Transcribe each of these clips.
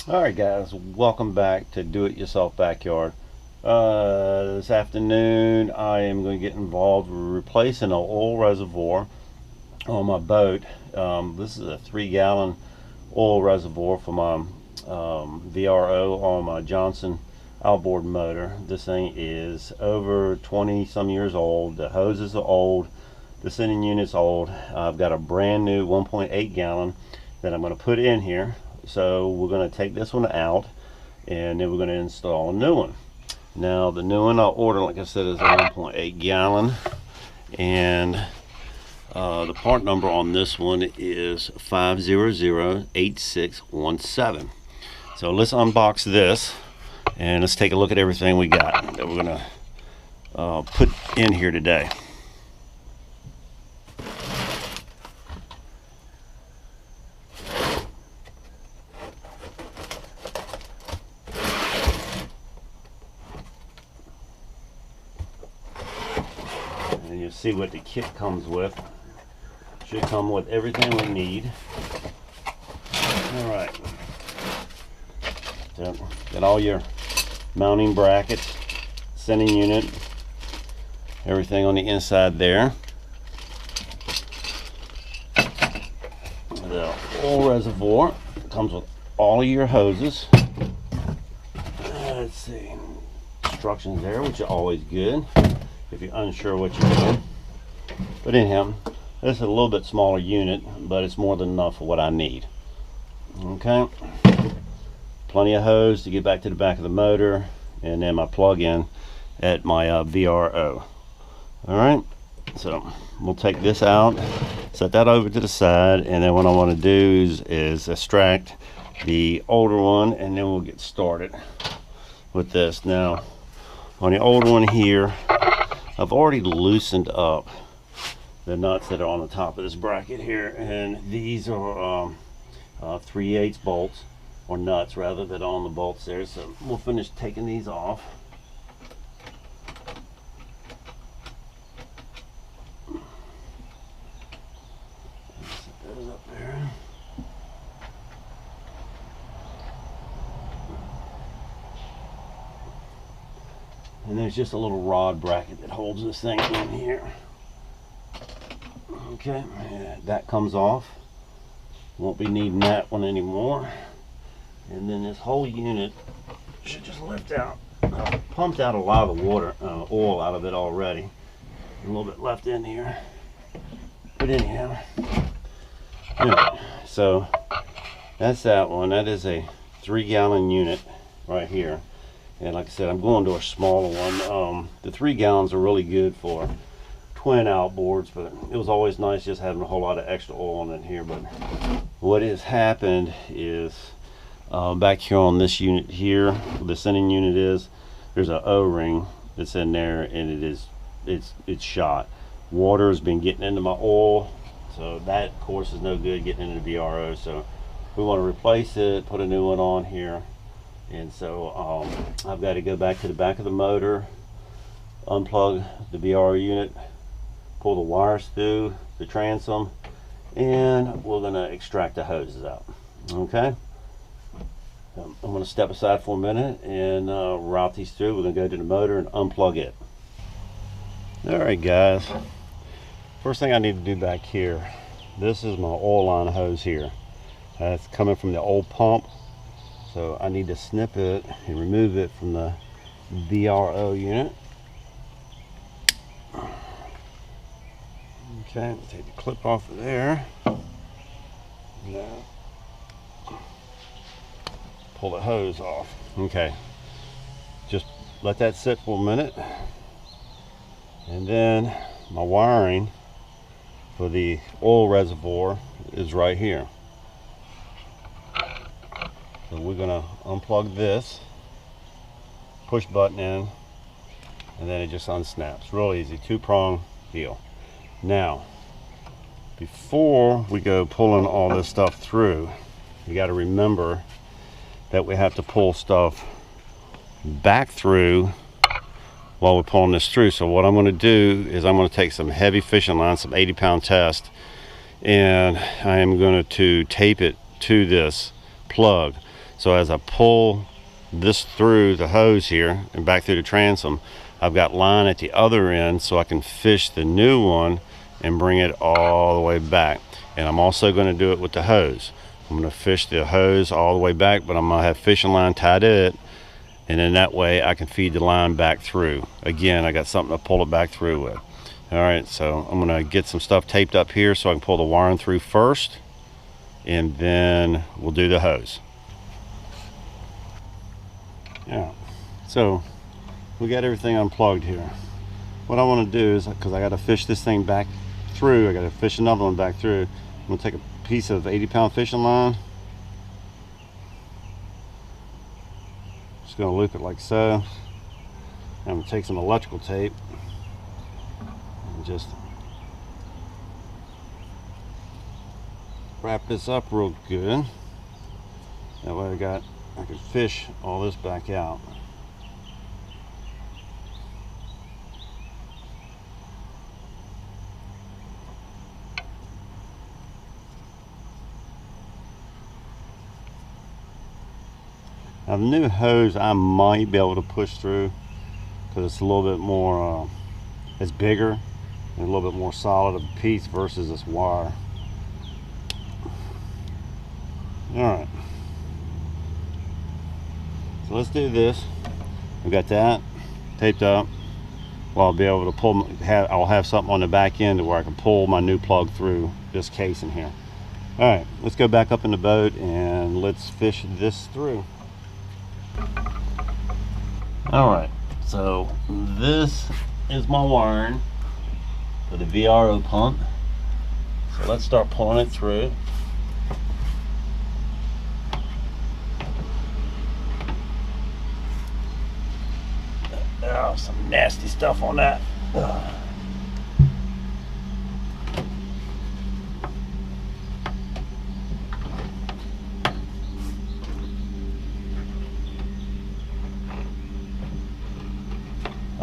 Alright guys, welcome back to Do It Yourself Backyard. This afternoon I am going to get involved with replacing an oil reservoir on my boat. This is a 3-gallon oil reservoir for my VRO on my Johnson outboard motor. This thing is over 20 some years old. The hoses are old, the sending unit's old. I've got a brand new 1.8 gallon that I'm going to put in here. So we're going to take this one out and then we're going to install a new one. Now the new one I'll order, like I said, is a 1.8 gallon, and the part number on this one is 5008617. So let's unbox this and let's take a look at everything we got that we're going to put in here today. And you'll see what the kit comes with. Should come with everything we need. Alright. So, got all your mounting brackets, sending unit, everything on the inside there. The oil reservoir comes with all of your hoses. Let's see. Instructions there, which are always good if you're unsure what you're doing. But anyhow, this is a little bit smaller unit, but it's more than enough for what I need. Okay, plenty of hose to get back to the back of the motor, and then my plug-in at my VRO. All right, so we'll take this out, set that over to the side, and then what I want to do is extract the older one, and then we'll get started with this. Now on the older one here, I've already loosened up the nuts that are on the top of this bracket here, and these are 3/8 bolts, or nuts rather, that are on the bolts there. So we'll finish taking these off. Set those up there. And there's just a little rod bracket that holds this thing in here. Okay, that comes off. Won't be needing that one anymore. And then this whole unit should just lift out. I've pumped out a lot of the water, oil out of it already. A little bit left in here. But anyhow, anyway, so that's that one. That is a 3-gallon unit right here. And like I said, I'm going to a smaller one. The 3 gallons are really good for twin outboards, but it was always nice just having a whole lot of extra oil in here. But what has happened is back here on this unit here, the sending unit is, there's an O-ring that's in there, and it's shot. Water has been getting into my oil, so that of course is no good getting into the VRO. So we want to replace it, put a new one on here. And so I've got to go back to the back of the motor, unplug the VRO unit, pull the wires through the transom, and we're going to extract the hoses out. Okay, I'm going to step aside for a minute and route these through. We're going to go to the motor and unplug it. Alright guys, first thing I need to do back here, this is my oil line hose here. That's coming from the old pump. So I need to snip it and remove it from the VRO unit. Okay, take the clip off of there. Now, pull the hose off. Okay, just let that sit for a minute. And then my wiring for the oil reservoir is right here. So we're going to unplug this, push button in, and then it just unsnaps. Real easy, 2-prong deal. Now, before we go pulling all this stuff through, you got to remember that we have to pull stuff back through while we're pulling this through. So what I'm going to do is I'm going to take some heavy fishing line, some 80-pound test, and I am going to tape it to this plug. So as I pull this through the hose here and back through the transom, I've got line at the other end so I can fish the new one and bring it all the way back. And I'm also going to do it with the hose. I'm going to fish the hose all the way back, but I'm going to have fishing line tied to it, and then that way I can feed the line back through. Again, I got something to pull it back through with. All right, so I'm going to get some stuff taped up here so I can pull the wiring through first, and then we'll do the hose. Yeah, so we got everything unplugged here. What I want to do is, because I got to fish this thing back through, I got to fish another one back through. I'm going to take a piece of 80-pound fishing line. Just going to loop it like so. I'm going to take some electrical tape and just wrap this up real good. That way I can fish all this back out. Now the new hose I might be able to push through because it's a little bit more, it's bigger and a little bit more solid a piece versus this wire. Alright, so let's do this. We got that taped up. Well, I'll be able to pull, I'll have something on the back end where I can pull my new plug through this casing here. Alright, let's go back up in the boat and let's fish this through. Alright, so this is my wiring for the VRO pump. So let's start pulling it through. Oh, some nasty stuff on that. Ugh.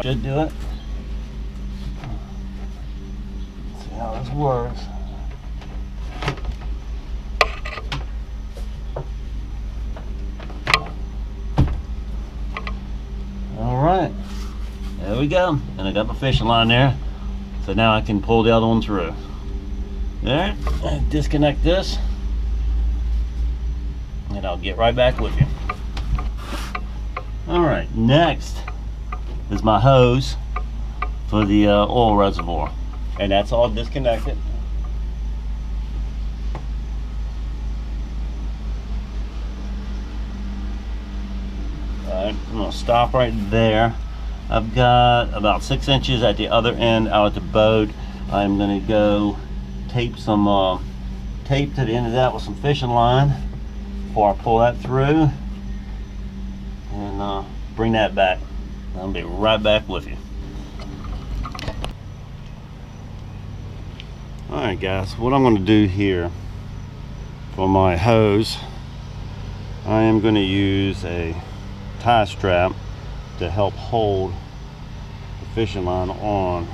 Should do it. Let's see how this works. Alright, there we go. And I got my fishing line there. So now I can pull the other one through. There, disconnect this. And I'll get right back with you. Alright, next is my hose for the oil reservoir, and that's all disconnected. Alright, I'm going to stop right there. I've got about 6 inches at the other end out at the boat. I'm going to go tape some tape to the end of that with some fishing line before I pull that through and bring that back. I'll be right back with you. Alright guys, what I'm going to do here for my hose, I am going to use a tie strap to help hold the fishing line on.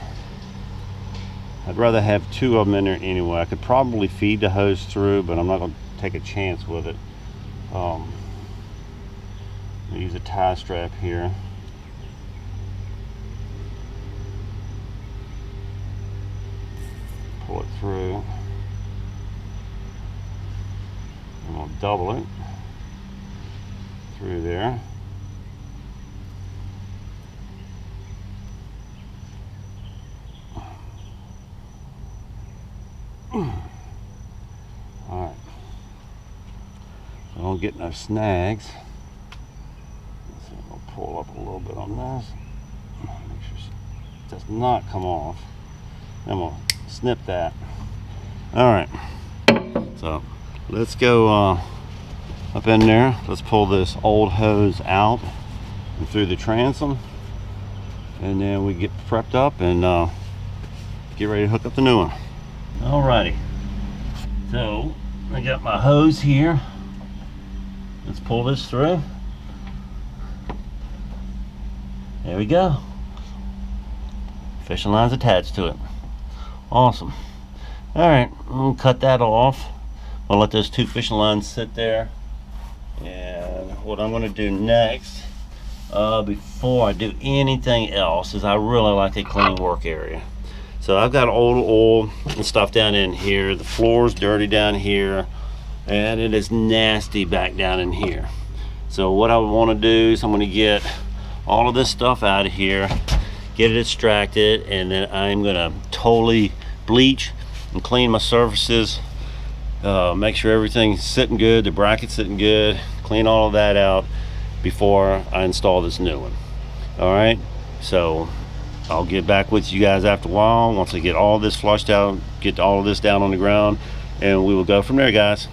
I'd rather have 2 of them in there anyway. I could probably feed the hose through, but I'm not going to take a chance with it. I'll use a tie strap here. Pull it through. I'm going to double it through there. Alright. So I don't get no snags. Let's see, I'll pull up a little bit on this. Make sure it does not come off. Then we'll snip that. Alright, so let's go up in there. Let's pull this old hose out and through the transom, and then we get prepped up and get ready to hook up the new one. Alrighty, so I got my hose here. Let's pull this through. There we go. Fishing line's attached to it. Awesome. Alright, I'm going to cut that off. I'll let those 2 fishing lines sit there And what I'm going to do next, before I do anything else, is I really like a clean work area. So I've got old oil and stuff down in here. The floor's dirty down here, and it is nasty back down in here. So what I want to do is I'm going to get all of this stuff out of here, get it extracted, and then I'm going to totally bleach and clean my surfaces, make sure everything's sitting good, the bracket's sitting good, clean all of that out before I install this new one. All right, so I'll get back with you guys after a while once I get all this flushed out, get all of this down on the ground, and we will go from there, guys.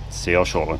See y'all shortly.